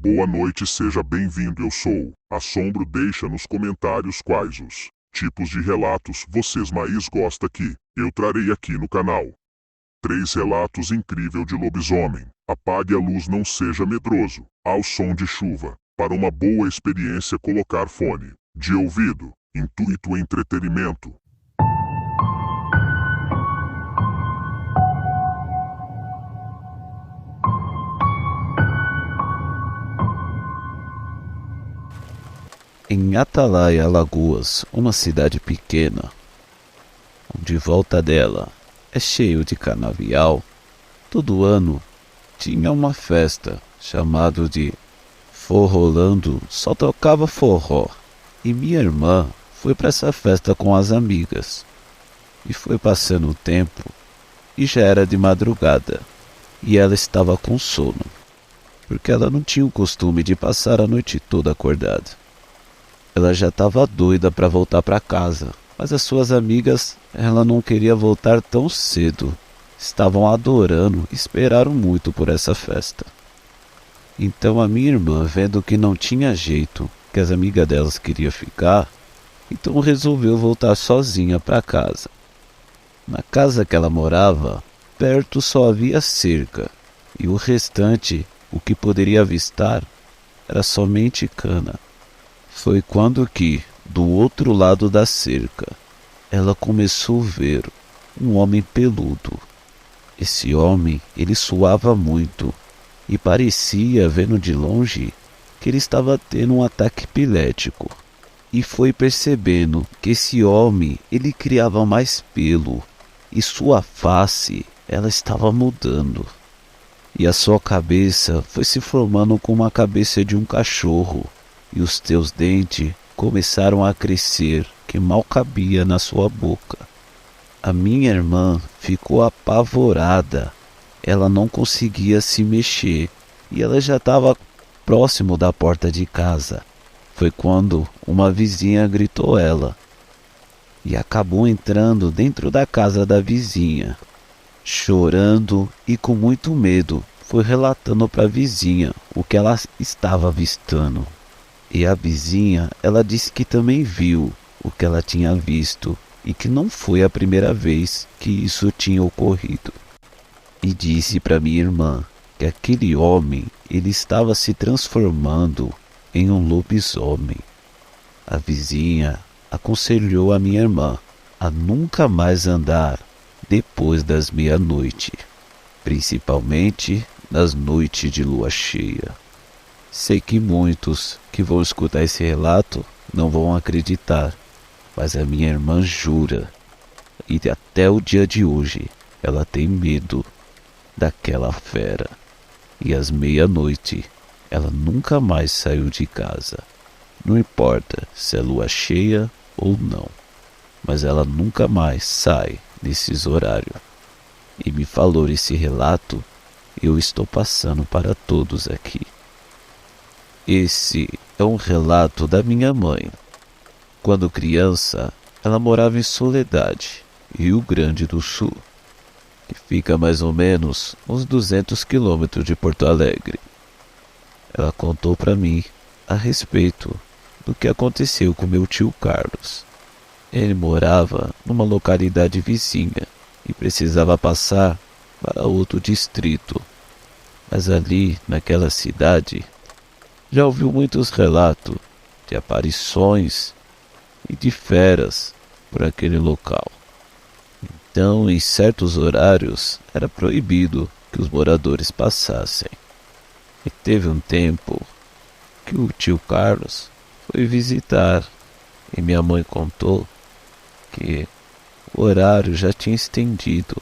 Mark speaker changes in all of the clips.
Speaker 1: Boa noite, seja bem-vindo. Eu sou Assombro. Deixa nos comentários quais os tipos de relatos vocês mais gostam que eu trarei aqui no canal. 3 relatos incríveis de lobisomem. Apague a luz, não seja medroso. Ao som de chuva. Para uma boa experiência, colocar fone de ouvido. Intuito entretenimento.
Speaker 2: Em Atalaia, Alagoas, uma cidade pequena, onde volta dela é cheio de canavial, todo ano tinha uma festa chamada de Forrolando, só tocava forró. E minha irmã foi para essa festa com as amigas. E foi passando o tempo e já era de madrugada. E ela estava com sono, porque ela não tinha o costume de passar a noite toda acordada. Ela já estava doida para voltar para casa, mas as suas amigas, ela não queria voltar tão cedo. Estavam adorando e esperaram muito por essa festa. Então a minha irmã, vendo que não tinha jeito, que as amigas delas queriam ficar, então resolveu voltar sozinha para casa. Na casa que ela morava, perto só havia cerca, e o restante, o que poderia avistar, era somente cana. Foi quando que, do outro lado da cerca, ela começou a ver um homem peludo. Esse homem, ele suava muito e parecia, vendo de longe, que ele estava tendo um ataque epilético. E foi percebendo que esse homem, ele criava mais pelo e sua face, ela estava mudando. E a sua cabeça foi se formando como a cabeça de um cachorro. E os teus dentes começaram a crescer, que mal cabia na sua boca. A minha irmã ficou apavorada. Ela não conseguia se mexer e ela já estava próximo da porta de casa. Foi quando uma vizinha gritou ela e acabou entrando dentro da casa da vizinha. Chorando e com muito medo, foi relatando para a vizinha o que ela estava avistando. E a vizinha, ela disse que também viu o que ela tinha visto e que não foi a primeira vez que isso tinha ocorrido. E disse para minha irmã que aquele homem, ele estava se transformando em um lobisomem. A vizinha aconselhou a minha irmã a nunca mais andar depois das meia-noite, principalmente nas noites de lua cheia. Sei que muitos que vão escutar esse relato não vão acreditar, mas a minha irmã jura, e até o dia de hoje ela tem medo daquela fera. E às meia-noite ela nunca mais saiu de casa. Não importa se é lua cheia ou não, mas ela nunca mais sai nesses horários. E me falou esse relato, eu estou passando para todos aqui. Esse é um relato da minha mãe. Quando criança, ela morava em Soledade, Rio Grande do Sul, que fica mais ou menos uns 200 quilômetros de Porto Alegre. Ela contou para mim a respeito do que aconteceu com meu tio Carlos. Ele morava numa localidade vizinha e precisava passar para outro distrito. Mas ali, naquela cidade, já ouviu muitos relatos de aparições e de feras por aquele local. Então, em certos horários, era proibido que os moradores passassem. E teve um tempo que o tio Carlos foi visitar e minha mãe contou que o horário já tinha estendido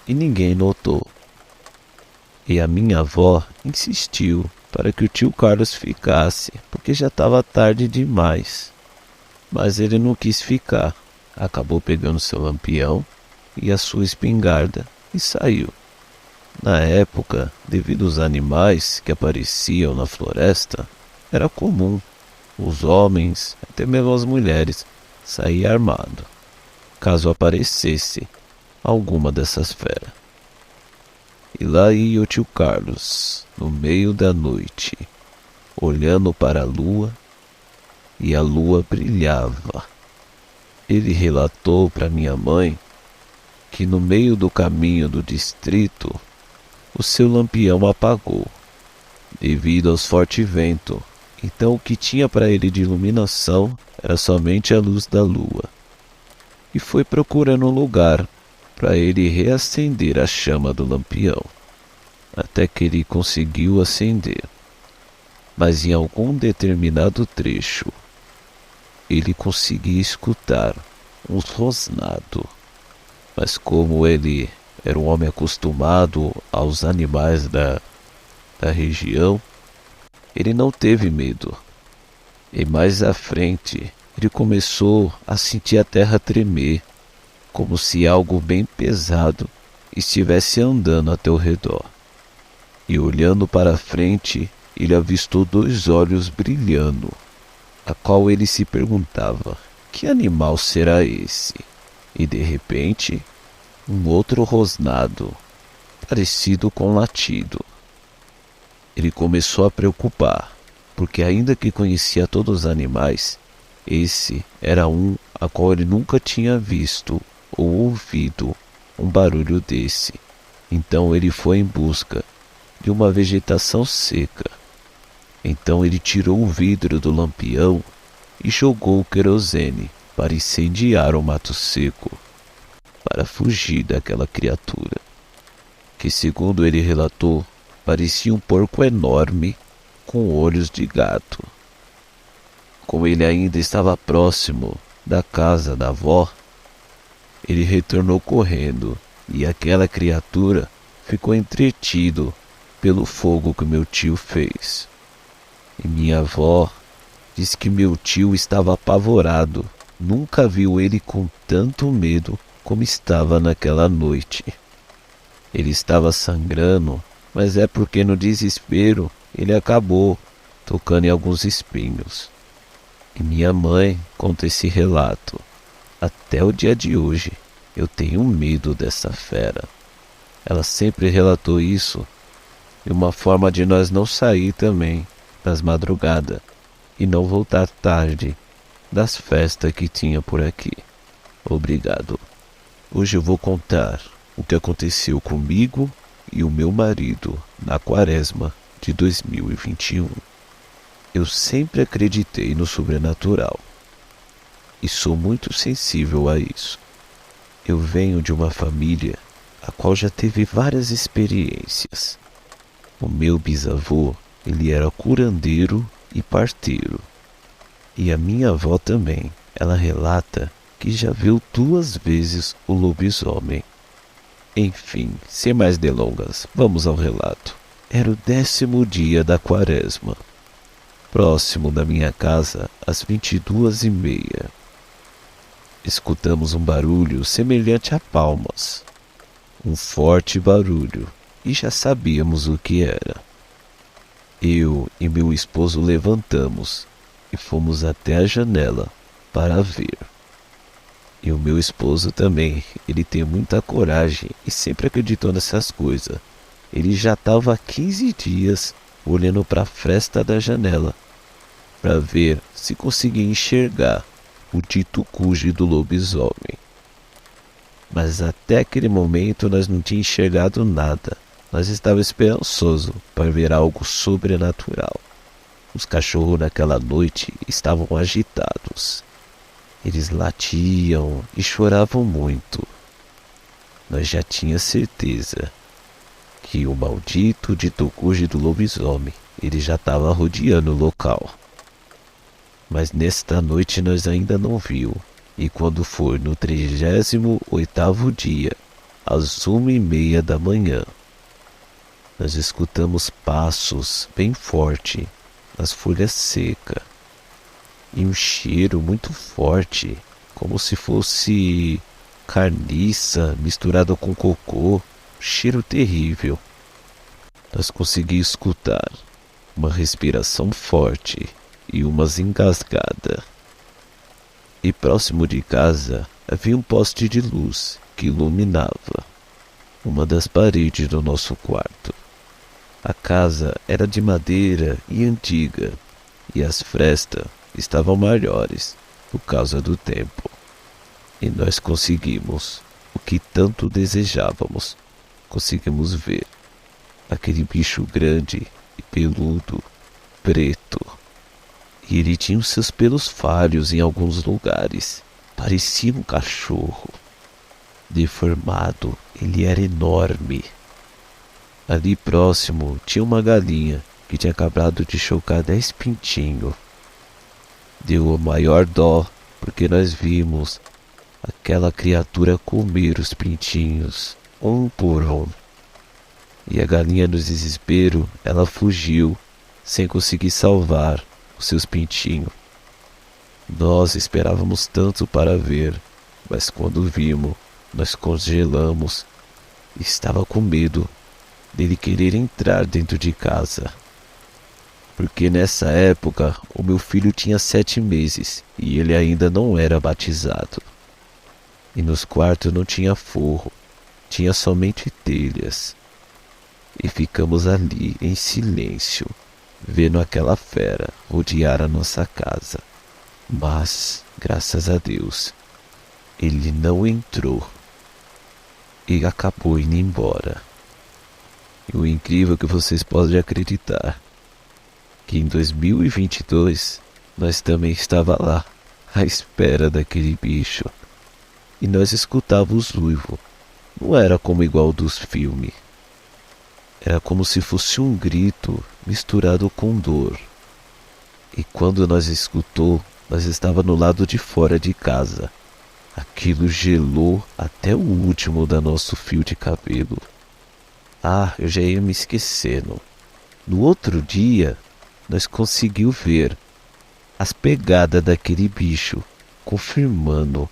Speaker 2: e ninguém notou. E a minha avó insistiu para que o tio Carlos ficasse, porque já estava tarde demais. Mas ele não quis ficar, acabou pegando seu lampião e a sua espingarda e saiu. Na época, devido aos animais que apareciam na floresta, era comum os homens, até mesmo as mulheres, sair armado, caso aparecesse alguma dessas feras. E lá ia o tio Carlos, no meio da noite, olhando para a lua, e a lua brilhava. Ele relatou para minha mãe que no meio do caminho do distrito, o seu lampião apagou, devido aos fortes ventos. Então o que tinha para ele de iluminação era somente a luz da lua. E foi procurando um lugar para ele reacender a chama do lampião, até que ele conseguiu acender. Mas em algum determinado trecho, ele conseguia escutar um rosnado. Mas como ele era um homem acostumado aos animais da região, ele não teve medo. E mais à frente, ele começou a sentir a terra tremer, como se algo bem pesado estivesse andando até o redor. E olhando para frente, ele avistou 2 olhos brilhando, a qual ele se perguntava: que animal será esse? E de repente, um outro rosnado, parecido com um latido. Ele começou a preocupar, porque ainda que conhecia todos os animais, esse era um a qual ele nunca tinha visto ou ouvido um barulho desse. Então ele foi em busca de uma vegetação seca. Então ele tirou o vidro do lampião e jogou o querosene para incendiar o mato seco, para fugir daquela criatura, que segundo ele relatou, parecia um porco enorme com olhos de gato. Como ele ainda estava próximo da casa da avó, ele retornou correndo e aquela criatura ficou entretido pelo fogo que meu tio fez. E minha avó disse que meu tio estava apavorado, nunca viu ele com tanto medo como estava naquela noite. Ele estava sangrando, mas é porque no desespero ele acabou tocando em alguns espinhos. E minha mãe conta esse relato. Até o dia de hoje eu tenho medo dessa fera. Ela sempre relatou isso de uma forma de nós não sair também das madrugadas e não voltar tarde das festas que tinha por aqui. Obrigado. Hoje eu vou contar o que aconteceu comigo e o meu marido na quaresma de 2021. Eu sempre acreditei no sobrenatural e sou muito sensível a isso. Eu venho de uma família a qual já teve várias experiências. O meu bisavô, ele era curandeiro e parteiro. E a minha avó também, ela relata que já viu 2 vezes o lobisomem. Enfim, sem mais delongas, vamos ao relato. Era o 10º dia da quaresma, próximo da minha casa, às 22h30. Escutamos um barulho semelhante a palmas. Um forte barulho, e já sabíamos o que era. Eu e meu esposo levantamos e fomos até a janela para ver. E o meu esposo também, ele tem muita coragem e sempre acreditou nessas coisas. Ele já estava há 15 dias olhando para a fresta da janela para ver se conseguia enxergar o dito cujo do lobisomem. Mas até aquele momento nós não tínhamos enxergado nada. Nós estávamos esperançosos para ver algo sobrenatural. Os cachorros naquela noite estavam agitados. Eles latiam e choravam muito. Nós já tínhamos certeza que o maldito dito cujo do lobisomem, ele já estava rodeando o local. Mas nesta noite nós ainda não viu. E quando for no 38º dia, às 1h30 da manhã, nós escutamos passos bem forte nas folhas secas e um cheiro muito forte, como se fosse carniça misturada com cocô, cheiro terrível. Nós conseguimos escutar uma respiração forte e umas engasgadas. E próximo de casa havia um poste de luz que iluminava uma das paredes do nosso quarto. A casa era de madeira e antiga, e as frestas estavam maiores por causa do tempo. E nós conseguimos o que tanto desejávamos. Conseguimos ver aquele bicho grande e peludo, preto. E ele tinha os seus pelos falhos em alguns lugares. Parecia um cachorro. Deformado, ele era enorme. Ali próximo tinha uma galinha que tinha acabado de chocar 10 pintinhos. Deu a maior dó porque nós vimos aquela criatura comer os pintinhos, um por um. E a galinha, no desespero, ela fugiu sem conseguir salvar os seus pintinhos. Nós esperávamos tanto para ver, mas quando vimos, nós congelamos e estava com medo dele querer entrar dentro de casa. Porque nessa época o meu filho tinha 7 meses e ele ainda não era batizado. E nos quartos não tinha forro, tinha somente telhas. E ficamos ali em silêncio, vendo aquela fera rodear a nossa casa. Mas, graças a Deus, ele não entrou e acabou indo embora. E o incrível é que vocês podem acreditar que em 2022 nós também estava lá, à espera daquele bicho. E nós escutávamos uivo. Não era como igual dos filmes. Era como se fosse um grito misturado com dor. E quando nós escutou, nós estava no lado de fora de casa. Aquilo gelou até o último da nosso fio de cabelo. Ah, eu já ia me esquecendo. No outro dia, nós conseguimos ver as pegadas daquele bicho, confirmando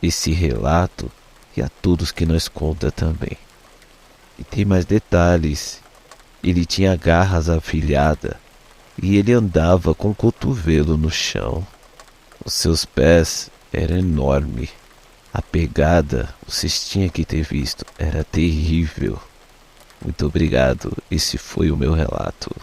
Speaker 2: esse relato e a todos que nós conta também. E tem mais detalhes. Ele tinha garras afiadas e ele andava com o cotovelo no chão. Os seus pés eram enormes. A pegada, vocês tinham que ter visto, era terrível. Muito obrigado, esse foi o meu relato.